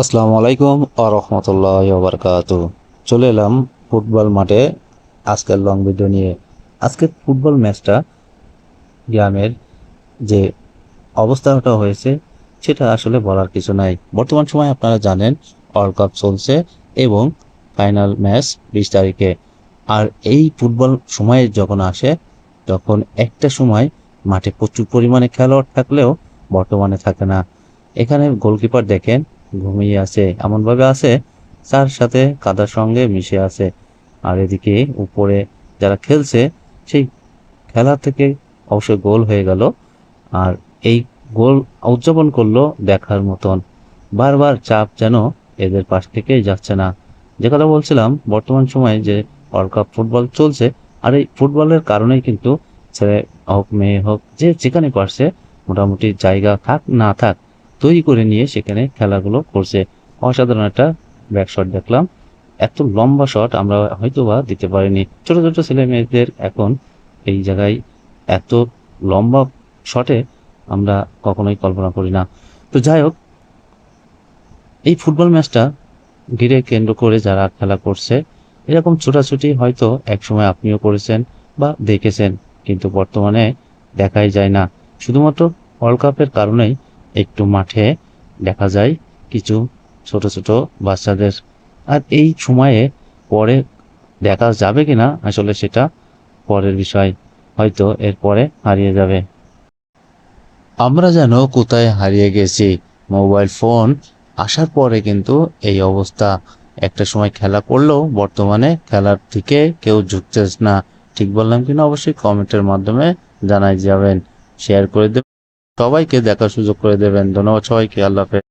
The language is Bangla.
আসসালামু আলাইকুম রহমতুল্লাহ বারকাত। চলে এলাম ফুটবল মাঠে আজকের লং ভিডিও নিয়ে। আজকের ফুটবল ম্যাচটা গ্রামের যে অবস্থাটা হয়েছে সেটা আসলে বলার কিছু নাই। বর্তমান সময় আপনারা জানেন ওয়ার্ল্ড কাপ চলছে এবং ফাইনাল ম্যাচ 20 তারিখে। আর এই ফুটবল সময়ে যখন আসে তখন একটা সময় মাঠে প্রচুর পরিমাণে খেলোয়াড় থাকলেও বর্তমানে থাকে না। এখানে গোলকিপার দেখেন ঘুমিয়ে আছে, এমনভাবে আছে তার সাথে কাদার সঙ্গে মিশে আছে। আর এদিকে উপরে যারা খেলছে সেই খেলা থেকে অবশ্যই গোল হয়ে গেল। আর এই গোল উদযাপন করলো দেখার মতন। বারবার চাপ যেন এদের পাশ থেকেই যাচ্ছে না। যে কথা বলছিলাম, বর্তমান সময়ে যে ওয়ার্ল্ড কাপ ফুটবল চলছে, আর এই ফুটবলের কারণেই কিন্তু ছেলে হোক মেয়ে হোক যে যেখানে পারছে মোটামুটি জায়গা থাক না থাক তৈরি করে নিয়ে সেখানে খেলাগুলো করছে। অসাধারণ একটা ব্যাক শট দেখলাম। এত লম্বা শট আমরা হয়তোবা দিতে পারিনি। ছোট ছোট ছেলে মেয়েদের এখন এই জায়গায় এত লম্বা শটে আমরা কখনোই কল্পনা করি না। তো যাই হোক, এই ফুটবল ম্যাচটা ঘিরে কেন্দ্র করে যারা খেলা করছে এরকম ছোটাছুটি হয়তো একসময় আপনিও করেছেন বা দেখেছেন, কিন্তু বর্তমানে দেখাই যায় না। শুধুমাত্র ওয়ার্ল্ড কাপের কারণেই একটু মাঠে দেখা যায় কিছু ছোট ছোট বাচ্চাদের। আর এই সময়ে পরে দেখা যাবে কিনা আসলে সেটা পরের বিষয়, হয়তো এরপরে হারিয়ে যাবে। আমরা যেন কোথায় হারিয়ে গেছি। মোবাইল ফোন আসার পরে কিন্তু এই অবস্থা। একটা সময় খেলা করলেও বর্তমানে খেলার দিকে কেউ ঝুঁকতেছে না। ঠিক বললাম কিনা অবশ্যই কমেন্টের মাধ্যমে জানাই যাবেন। শেয়ার করে দেবেন, সবাইকে দেখার সুযোগ করে দেবেন। ধন্যবাদ সবাইকে। আল্লাহ হাফেজ।